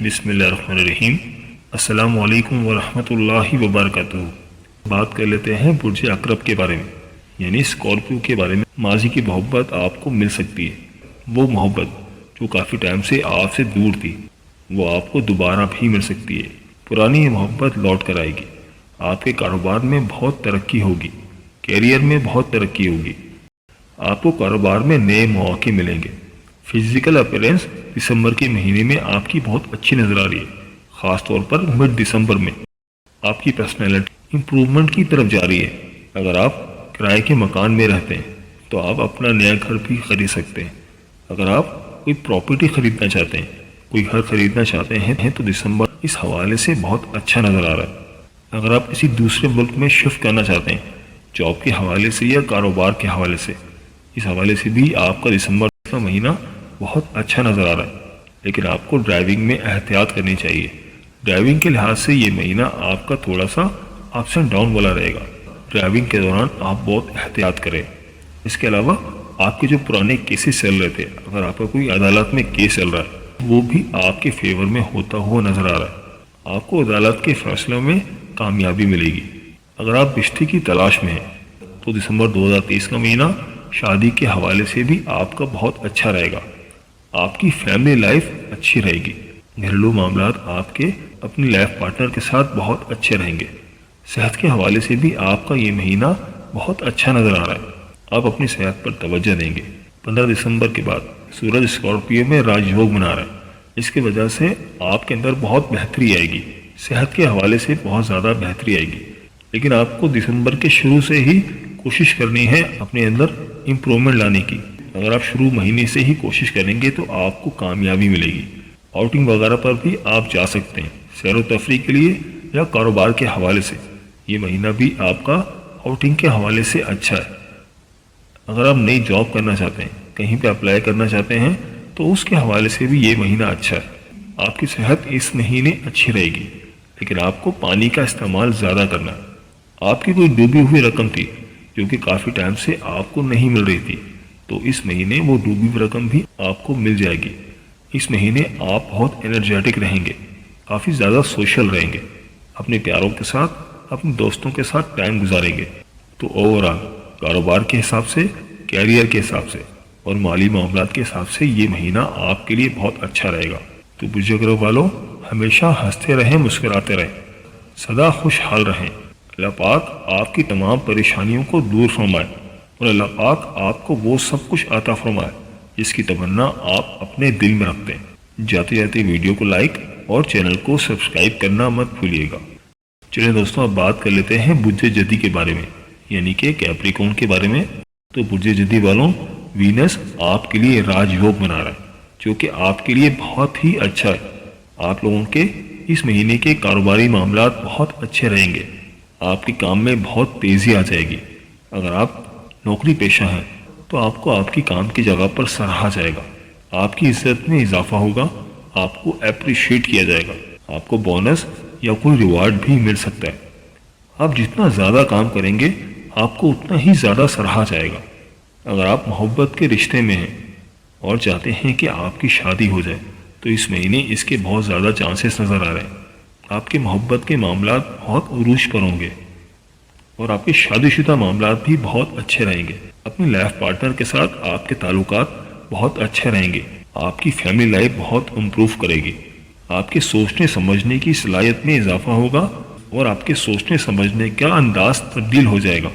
بسم اللہ الرحمن الرحیم۔ السلام علیکم ورحمۃ اللہ وبرکاتہ۔ بات کر لیتے ہیں برج عقرب کے بارے میں، یعنی اسکارپیو کے بارے میں۔ ماضی کی محبت آپ کو مل سکتی ہے، وہ محبت جو کافی ٹائم سے آپ سے دور تھی وہ آپ کو دوبارہ بھی مل سکتی ہے۔ پرانی یہ محبت لوٹ کر آئے گی، آپ کے کاروبار میں بہت ترقی ہوگی، کیریئر میں بہت ترقی ہوگی، آپ کو کاروبار میں نئے مواقع ملیں گے۔ فزیکل اپیرنس دسمبر کے مہینے میں آپ کی بہت اچھی نظر آ رہی ہے، خاص طور پر مڈ دسمبر میں آپ کی پرسنالٹی امپرومنٹ کی طرف جا رہی ہے۔ اگر آپ کرائے کے مکان میں رہتے ہیں تو آپ اپنا نیا گھر بھی خرید سکتے ہیں۔ اگر آپ کوئی پراپرٹی خریدنا چاہتے ہیں، کوئی گھر خریدنا چاہتے ہیں تو دسمبر اس حوالے سے بہت اچھا نظر آ رہا ہے۔ اگر آپ کسی دوسرے ملک میں شفٹ کرنا چاہتے ہیں، جاب کے حوالے سے یا کاروبار کے حوالے سے، اس حوالے سے بھی آپ کا دسمبر کا مہینہ بہت اچھا نظر آ رہا ہے۔ لیکن آپ کو ڈرائیونگ میں احتیاط کرنی چاہیے۔ ڈرائیونگ کے لحاظ سے یہ مہینہ آپ کا تھوڑا سا اپس اینڈ ڈاؤن والا رہے گا۔ ڈرائیونگ کے دوران آپ بہت احتیاط کریں۔ اس کے علاوہ آپ کے جو پرانے کیسز چل رہے تھے، اگر آپ کا کوئی عدالت میں کیس چل رہا ہے، وہ بھی آپ کے فیور میں ہوتا ہوا نظر آ رہا ہے۔ آپ کو عدالت کے فیصلوں میں کامیابی ملے گی۔ اگر آپ رشتے کی تلاش میں ہیں تو دسمبر 2023 کا مہینہ شادی کے حوالے سے بھی آپ کا بہت اچھا رہے گا۔ آپ کی فیملی لائف اچھی رہے گی۔ گھریلو معاملات آپ کے اپنی لائف پارٹنر کے ساتھ بہت اچھے رہیں گے۔ صحت کے حوالے سے بھی آپ کا یہ مہینہ بہت اچھا نظر آ رہا ہے۔ آپ اپنی صحت پر توجہ دیں گے۔ 15 دسمبر کے بعد سورج اسکارپیو میں راج یوگ بنا رہا ہے، اس کی وجہ سے آپ کے اندر بہت بہتری آئے گی۔ صحت کے حوالے سے بہت زیادہ بہتری آئے گی۔ لیکن آپ کو دسمبر کے شروع سے ہی کوشش کرنی ہے اپنے اندر امپرومنٹ لانے کی۔ اگر آپ شروع مہینے سے ہی کوشش کریں گے تو آپ کو کامیابی ملے گی۔ آؤٹنگ وغیرہ پر بھی آپ جا سکتے ہیں، سیر و تفریح کے لیے یا کاروبار کے حوالے سے۔ یہ مہینہ بھی آپ کا آؤٹنگ کے حوالے سے اچھا ہے۔ اگر آپ نئی جاب کرنا چاہتے ہیں، کہیں پہ اپلائی کرنا چاہتے ہیں تو اس کے حوالے سے بھی یہ مہینہ اچھا ہے۔ آپ کی صحت اس مہینے اچھی رہے گی، لیکن آپ کو پانی کا استعمال زیادہ کرنا ہے۔ آپ کی کوئی ڈوبی ہوئی رقم تھی جو کہ کافی ٹائم سے آپ کو نہیں مل رہی تھی، تو اس مہینے وہ ڈوبی ہوئی رقم بھی آپ کو مل جائے گی۔ اس مہینے آپ بہت انرجیٹک رہیں گے، کافی زیادہ سوشل رہیں گے، اپنے پیاروں کے ساتھ، اپنے دوستوں کے ساتھ ٹائم گزاریں گے۔ تو اوورآل کاروبار کے حساب سے، کیریئر کے حساب سے اور مالی معاملات کے حساب سے یہ مہینہ آپ کے لیے بہت اچھا رہے گا۔ تو برج عقرب والوں، ہمیشہ ہنستے رہیں، مسکراتے رہیں، سدا خوشحال رہیں۔ اللہ پاک آپ کی تمام پریشانیوں کو دور فرمائے اور اللہ پاک آپ کو وہ سب کچھ عطا فرمائے جس کی تمنا آپ اپنے دل میں رکھتے ہیں۔ جاتے جاتے ویڈیو کو لائک اور چینل کو سبسکرائب کرنا مت بھولیے گا۔ چلیں دوستوں، اب بات کر لیتے ہیں برج جدی کے بارے میں، یعنی کہ کیپریکون کے بارے میں۔ تو برج جدی والوں، وینس آپ کے لیے راج یوگ بنا رہا ہے، جو کہ آپ کے لیے بہت ہی اچھا ہے۔ آپ لوگوں کے اس مہینے کے کاروباری معاملات بہت اچھے رہیں گے۔ آپ کے کام میں بہت تیزی آ جائے گی۔ اگر آپ نوکری پیشہ ہیں تو آپ کو آپ کی کام کی جگہ پر سراہا جائے گا، آپ کی عزت میں اضافہ ہوگا، آپ کو اپریشیٹ کیا جائے گا، آپ کو بونس یا کوئی ریوارڈ بھی مل سکتا ہے۔ آپ جتنا زیادہ کام کریں گے آپ کو اتنا ہی زیادہ سراہا جائے گا۔ اگر آپ محبت کے رشتے میں ہیں اور چاہتے ہیں کہ آپ کی شادی ہو جائے تو اس مہینے اس کے بہت زیادہ چانسز نظر آ رہے ہیں۔ آپ کے محبت کے معاملات بہت عروج پر ہوں گے اور آپ کے شادی شدہ معاملات بھی بہت اچھے رہیں گے۔ اپنی لائف پارٹنر کے ساتھ آپ کے تعلقات بہت اچھے رہیں گے۔ آپ کی فیملی لائف بہت امپروو کرے گی۔ آپ کے سوچنے سمجھنے کی صلاحیت میں اضافہ ہوگا اور آپ کے سوچنے سمجھنے کا انداز تبدیل ہو جائے گا۔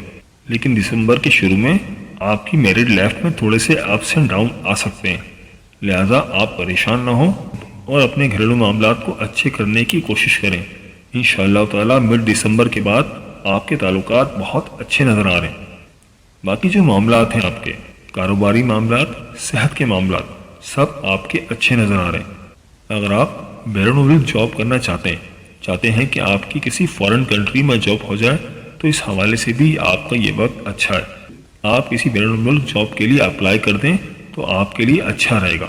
لیکن دسمبر کے شروع میں آپ کی میرڈ لائف میں تھوڑے سے اپس اینڈ ڈاؤن آ سکتے ہیں، لہٰذا آپ پریشان نہ ہوں اور اپنے گھریلو معاملات کو اچھے کرنے کی کوشش کریں۔ انشاءاللہ تعالی مڈ دسمبر کے بعد آپ کے تعلقات بہت اچھے نظر آ رہے ہیں۔ باقی جو معاملات ہیں آپ کے کاروباری معاملات، صحت کے معاملات، سب آپ کے اچھے نظر آ رہے ہیں۔ اگر آپ بیرون ملک جاب کرنا چاہتے ہیں کہ آپ کی کسی فورن کنٹری میں جاب ہو جائے تو اس حوالے سے بھی آپ کا یہ وقت اچھا ہے۔ آپ کسی بیرون ملک جاب کے لیے اپلائی کر دیں تو آپ کے لیے اچھا رہے گا،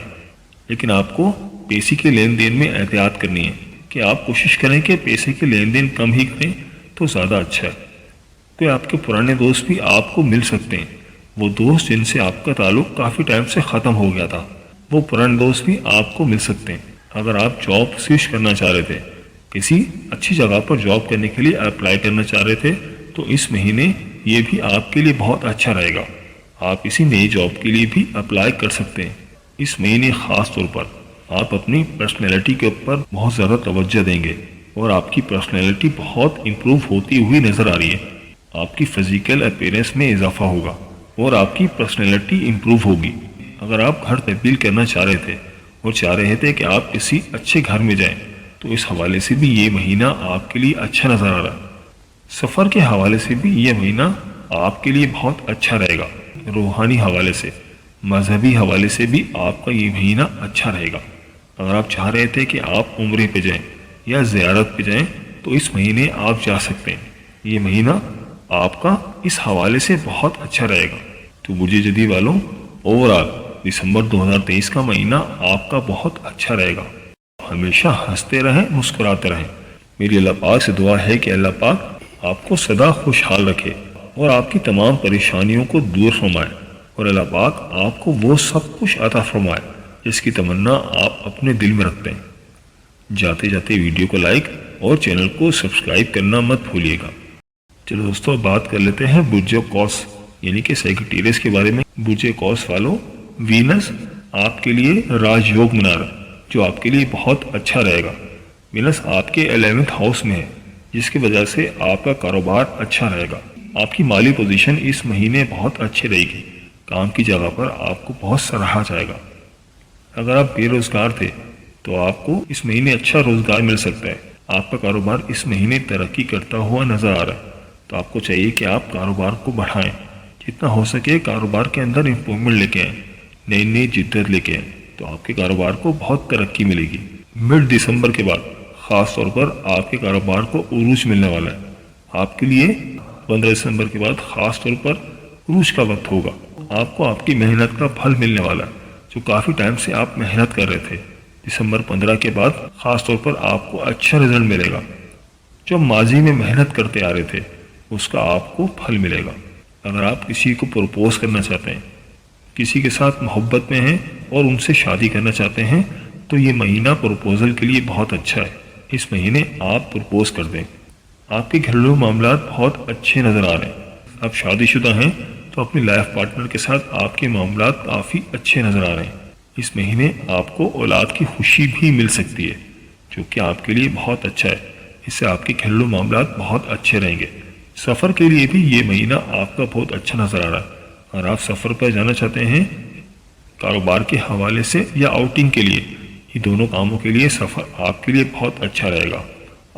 لیکن آپ کو پیسے کے لین دین میں احتیاط کرنی ہے کہ آپ کوشش کریں کہ پیسے کے لین دین کم ہی کریں تو زیادہ اچھا ہے۔ کہ آپ کے پرانے دوست بھی آپ کو مل سکتے ہیں، وہ دوست جن سے آپ کا تعلق کافی ٹائم سے ختم ہو گیا تھا، وہ پرانے دوست بھی آپ کو مل سکتے ہیں۔ اگر آپ جاب سوئچ کرنا چاہ رہے تھے، کسی اچھی جگہ پر جاب کرنے کے لیے اپلائی کرنا چاہ رہے تھے، تو اس مہینے یہ بھی آپ کے لیے بہت اچھا رہے گا۔ آپ کسی نئی جاب کے لیے بھی اپلائی کر سکتے ہیں۔ اس مہینے خاص طور پر آپ اپنی پرسنالٹی کے اوپر بہت زیادہ توجہ دیں گے اور آپ کی پرسنالٹی بہت امپروو ہوتی ہوئی نظر آ رہی ہے۔ آپ کی فزیکل اپیرنس میں اضافہ ہوگا اور آپ کی پرسنالٹی امپروو ہوگی۔ اگر آپ گھر تبدیل کرنا چاہ رہے تھے اور چاہ رہے تھے کہ آپ کسی اچھے گھر میں جائیں، تو اس حوالے سے بھی یہ مہینہ آپ کے لیے اچھا نظر آ رہا ہے۔ سفر کے حوالے سے بھی یہ مہینہ آپ کے لیے بہت اچھا رہے گا۔ روحانی حوالے سے، مذہبی حوالے سے بھی آپ کا یہ مہینہ اچھا رہے گا۔ اگر آپ چاہ رہے تھے کہ آپ عمرے پہ جائیں یا زیارت پہ جائیں، تو اس مہینے آپ جا سکتے ہیں۔ یہ مہینہ آپ کا اس حوالے سے بہت اچھا رہے گا۔ تو برج جدی والوں، اوورآل دسمبر 2023 کا مہینہ آپ کا بہت اچھا رہے گا۔ ہمیشہ ہنستے رہیں، مسکراتے رہیں۔ میری اللہ پاک سے دعا ہے کہ اللہ پاک آپ کو سدا خوشحال رکھے اور آپ کی تمام پریشانیوں کو دور فرمائے، اور اللہ پاک آپ کو وہ سب کچھ عطا فرمائے جس کی تمنا آپ اپنے دل میں رکھتے ہیں۔ جاتے جاتے ویڈیو کو لائک اور چینل کو سبسکرائب کرنا مت بھولیے گا۔ چلو دوستو، بات کر لیتے ہیں برج قوس یعنی کہ سیگیٹیریس کے بارے میں۔ برج قوس والوں، وینس آپ کے لیے راج یوگ بنا رہا ہے جو آپ کے لیے بہت اچھا رہے گا۔ وینس آپ کے 11ویں ہاؤس میں ہے، جس کی وجہ سے آپ کا کاروبار اچھا رہے گا۔ آپ کی مالی پوزیشن اس مہینے بہت اچھی رہے گی۔ کام کی جگہ پر آپ کو بہت سراہا جائے گا۔ اگر آپ بے روزگار تھے تو آپ کو اس مہینے اچھا روزگار مل سکتا ہے۔ آپ کا کاروبار اس مہینے ترقی کرتا ہوا نظر آ رہا ہے، تو آپ کو چاہیے کہ آپ کاروبار کو بڑھائیں، جتنا ہو سکے کاروبار کے اندر امپروومنٹ لے کے آئیں، نئی جدت لے کے آئیں، تو آپ کے کاروبار کو بہت ترقی ملے گی۔ مڈ دسمبر کے بعد خاص طور پر آپ کے کاروبار کو عروج ملنے والا ہے۔ آپ کے لیے 15 دسمبر کے بعد خاص طور پر عروج کا وقت ہوگا۔ آپ کو آپ کی محنت کا پھل ملنے والا ہے، جو کافی ٹائم سے آپ محنت کر رہے تھے۔ دسمبر 15 کے بعد خاص طور پر آپ کو اچھا رزلٹ ملے گا۔ جو ماضی میں محنت کرتے آ رہے تھے اس کا آپ کو پھل ملے گا۔ اگر آپ کسی کو پروپوز کرنا چاہتے ہیں، کسی کے ساتھ محبت میں ہیں اور ان سے شادی کرنا چاہتے ہیں، تو یہ مہینہ پروپوزل کے لیے بہت اچھا ہے۔ اس مہینے آپ پروپوز کر دیں۔ آپ کے گھریلو معاملات بہت اچھے نظر آ رہے ہیں۔ آپ شادی شدہ ہیں تو اپنی لائف پارٹنر کے ساتھ آپ کے معاملات کافی اچھے نظر آ رہے ہیں۔ اس مہینے آپ کو اولاد کی خوشی بھی مل سکتی ہے، جو کہ آپ کے لیے بہت اچھا ہے۔ اس سے آپ کے گھریلو معاملات بہت اچھے رہیں گے۔ سفر کے لیے بھی یہ مہینہ آپ کا بہت اچھا نظر آ رہا ہے۔ اگر آپ سفر پر جانا چاہتے ہیں کاروبار کے حوالے سے یا آؤٹنگ کے لیے، یہ دونوں کاموں کے لیے سفر آپ کے لیے بہت اچھا رہے گا۔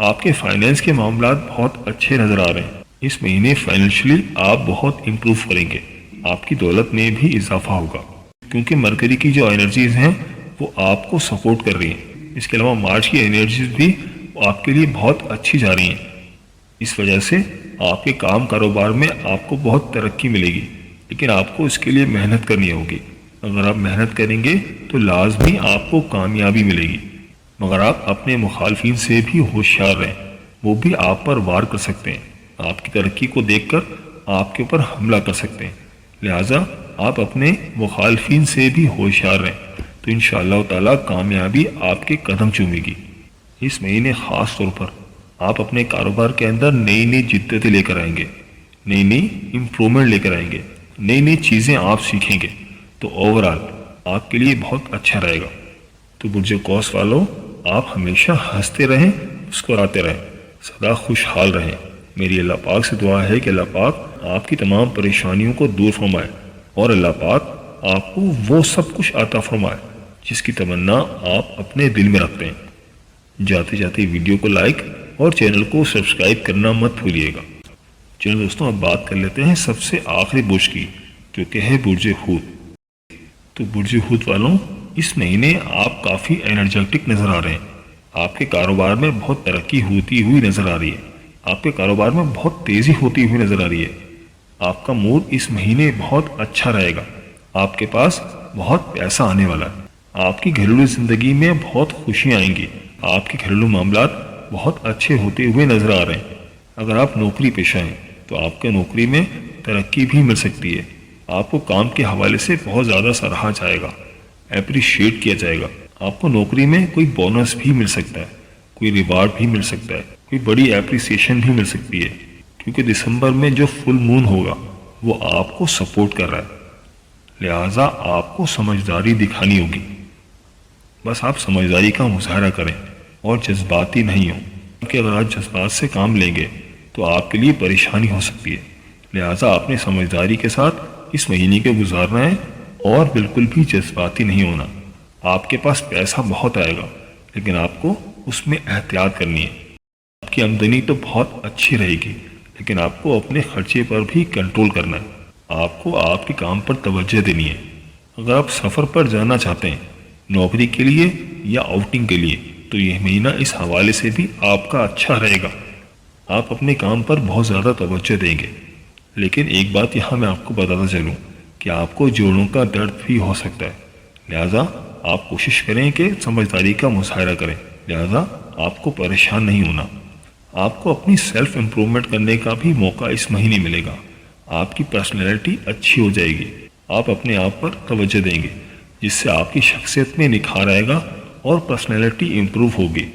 آپ کے فائنینس کے معاملات بہت اچھے نظر آ رہے ہیں۔ اس مہینے فائنینشلی آپ بہت امپروو کریں گے۔ آپ کی دولت میں بھی اضافہ ہوگا، کیونکہ مرکری کی جو انرجیز ہیں وہ آپ کو سپورٹ کر رہی ہیں۔ اس کے علاوہ مارچ کی انرجیز بھی آپ کے لیے بہت اچھی جا رہی ہیں۔ اس وجہ سے آپ کے کاروبار میں آپ کو بہت ترقی ملے گی، لیکن آپ کو اس کے لیے محنت کرنی ہوگی۔ اگر آپ محنت کریں گے تو لازمی آپ کو کامیابی ملے گی، مگر آپ اپنے مخالفین سے بھی ہوشیار رہیں، وہ بھی آپ پر وار کر سکتے ہیں۔ آپ کی ترقی کو دیکھ کر آپ کے اوپر حملہ کر سکتے ہیں، لہٰذا آپ اپنے مخالفین سے بھی ہوشیار رہیں، تو انشاءاللہ تعالی کامیابی آپ کے قدم چومے گی۔ اس مہینے خاص طور پر آپ اپنے کاروبار کے اندر نئی جدتیں لے کر آئیں گے، نئی امپروومنٹ لے کر آئیں گے، نئی چیزیں آپ سیکھیں گے، تو اوورآل آپ کے لیے بہت اچھا رہے گا۔ تو برج قوس والوں، آپ ہمیشہ ہنستے رہیں، مسکراتے رہیں، سدا خوشحال رہیں۔ میری اللہ پاک سے دعا ہے کہ اللہ پاک آپ کی تمام پریشانیوں کو دور فرمائے، اور اللہ پاک آپ کو وہ سب کچھ عطا فرمائے جس کی تمنا آپ اپنے دل میں رکھتے ہیں۔ جاتے جاتے ویڈیو کو لائک اور چینل کو سبسکرائب کرنا مت بھولیے گا۔ چلو دوستوں، اب بات کر لیتے ہیں سب سے آخری برج کی، جو کہ ہے برج حوت۔ تو برج حوت والوں، اس مہینے آپ کافی انرجیٹک نظر آ رہے ہیں۔ آپ کے کاروبار میں بہت ترقی ہوتی ہوئی نظر آ رہی ہے۔ آپ کے کاروبار میں بہت تیزی ہوتی ہوئی نظر آ رہی ہے۔ آپ کا موڈ اس مہینے بہت اچھا رہے گا۔ آپ کے پاس بہت پیسہ آنے والا ہے۔ آپ کی گھریلو زندگی میں بہت خوشیاں آئیں گی۔ آپ کے گھریلو معاملات بہت اچھے ہوتے ہوئے نظر آ رہے ہیں۔ اگر آپ نوکری پیشہ ہیں تو آپ کے نوکری میں ترقی بھی مل سکتی ہے۔ آپ کو کام کے حوالے سے بہت زیادہ سراہا جائے گا، اپریشیٹ کیا جائے گا۔ آپ کو نوکری میں کوئی بونس بھی مل سکتا ہے، کوئی ریوارڈ بھی مل سکتا ہے، کوئی بڑی اپریسیشن بھی مل سکتی ہے، کیونکہ دسمبر میں جو فل مون ہوگا وہ آپ کو سپورٹ کر رہا ہے، لہٰذا آپ کو سمجھداری دکھانی ہوگی۔ بس آپ سمجھداری کا مظاہرہ کریں اور جذباتی نہیں ہوں، کیونکہ اگر آپ جذبات سے کام لیں گے تو آپ کے لیے پریشانی ہو سکتی ہے، لہٰذا آپ نے سمجھداری کے ساتھ اس مہینے کو گزارنا ہے اور بالکل بھی جذباتی نہیں ہونا۔ آپ کے پاس پیسہ بہت آئے گا لیکن آپ کو اس میں احتیاط کرنی ہے۔ آپ کی آمدنی تو بہت اچھی رہے گی لیکن آپ کو اپنے خرچے پر بھی کنٹرول کرنا ہے۔ آپ کو آپ کے کام پر توجہ دینی ہے۔ اگر آپ سفر پر جانا چاہتے ہیں، نوکری کے لیے یا آؤٹنگ کے لیے، تو یہ مہینہ اس حوالے سے بھی آپ کا اچھا رہے گا۔ آپ اپنے کام پر بہت زیادہ توجہ دیں گے، لیکن ایک بات یہاں میں آپ کو بتاتا چلوں کہ آپ کو جوڑوں کا درد بھی ہو سکتا ہے، لہٰذا آپ کوشش کریں کہ سمجھداری کا مظاہرہ کریں، لہٰذا آپ کو پریشان نہیں ہونا۔ آپ کو اپنی سیلف امپرومنٹ کرنے کا بھی موقع اس مہینے ملے گا۔ آپ کی پرسنالٹی اچھی ہو جائے گی، آپ اپنے آپ پر توجہ دیں گے جس سے آپ کی شخصیت میں نکھار آئے گا اور پرسنالٹی امپروو ہوگی۔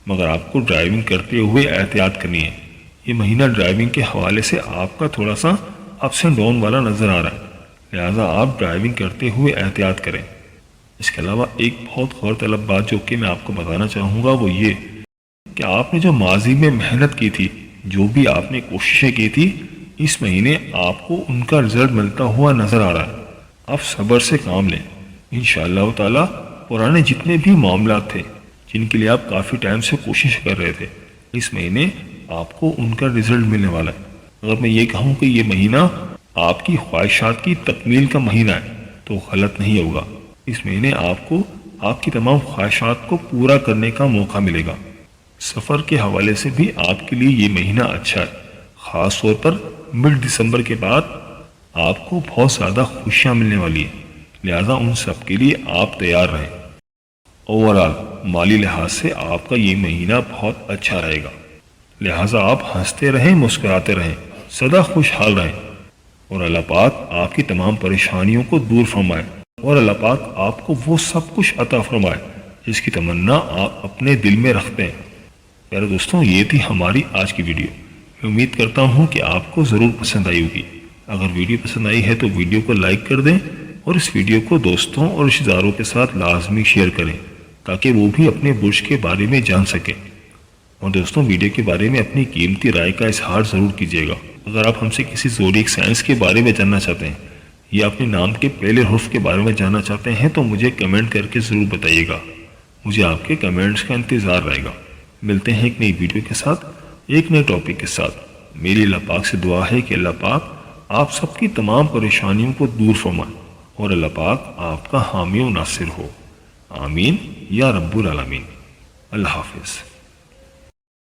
مگر آپ کو ڈرائیونگ کرتے ہوئے احتیاط کرنی ہے۔ یہ مہینہ ڈرائیونگ کے حوالے سے آپ کا تھوڑا سا اپس اینڈ ڈاؤن والا نظر آ رہا ہے، لہٰذا آپ ڈرائیونگ کرتے ہوئے احتیاط کریں۔ اس کے علاوہ ایک بہت غور طلب بات جو کہ میں آپ کو بتانا چاہوں گا وہ یہ کہ آپ نے جو ماضی میں محنت کی تھی، جو بھی آپ نے کوششیں کی تھی، اس مہینے آپ کو ان کا رزلٹ ملتا ہوا نظر آ رہا ہے۔ آپ صبر سے کام لیں، انشاءاللہ تعالی پرانے جتنے بھی معاملات تھے جن کے لیے آپ کافی ٹائم سے کوشش کر رہے تھے، اس مہینے آپ کو ان کا رزلٹ ملنے والا ہے۔ اگر میں یہ کہوں کہ یہ مہینہ آپ کی خواہشات کی تکمیل کا مہینہ ہے تو غلط نہیں ہوگا۔ اس مہینے آپ کو آپ کی تمام خواہشات کو پورا کرنے کا موقع ملے گا۔ سفر کے حوالے سے بھی آپ کے لیے یہ مہینہ اچھا ہے، خاص طور پر مڈ دسمبر کے بعد آپ کو بہت زیادہ خوشیاں ملنے والی ہیں، لہٰذا ان سب کے لیے آپ تیار رہیں۔ اوورآل مالی لحاظ سے آپ کا یہ مہینہ بہت اچھا رہے گا، لہٰذا آپ ہنستے رہیں، مسکراتے رہیں، سدا خوشحال رہیں، اور اللہ پاک آپ کی تمام پریشانیوں کو دور فرمائے، اور اللہ پاک آپ کو وہ سب کچھ عطا فرمائے جس کی تمنا آپ اپنے دل میں رکھتے ہیں۔ پیارے دوستوں، یہ تھی ہماری آج کی ویڈیو۔ میں امید کرتا ہوں کہ آپ کو ضرور پسند آئی ہوگی۔ اگر ویڈیو پسند آئی ہے تو ویڈیو کو لائک کر دیں اور اس ویڈیو کو دوستوں اور رشتہ داروں کے ساتھ لازمی شیئر کریں تاکہ وہ بھی اپنے برج کے بارے میں جان سکیں۔ اور دوستوں، ویڈیو کے بارے میں اپنی قیمتی رائے کا اظہار ضرور کیجیے گا۔ اگر آپ ہم سے کسی زوڈیک سائنس کے بارے میں جاننا چاہتے ہیں یا اپنے نام کے پہلے حرف کے بارے میں جاننا چاہتے ہیں تو مجھے کمنٹ کر کے ضرور بتائیے گا۔ مجھے آپ کے کمنٹس کا انتظار رہے گا۔ ملتے ہیں ایک نئی ویڈیو کے ساتھ، ایک نئے ٹاپک کے ساتھ۔ میری اللہ پاک سے دعا ہے کہ اللہ پاک آپ سب کی تمام پریشانیوں کو دور فرمائے اور اللہ پاک آپ کا حامی و ناصر ہو۔ آمین یا رب العالمین۔ اللہ حافظ۔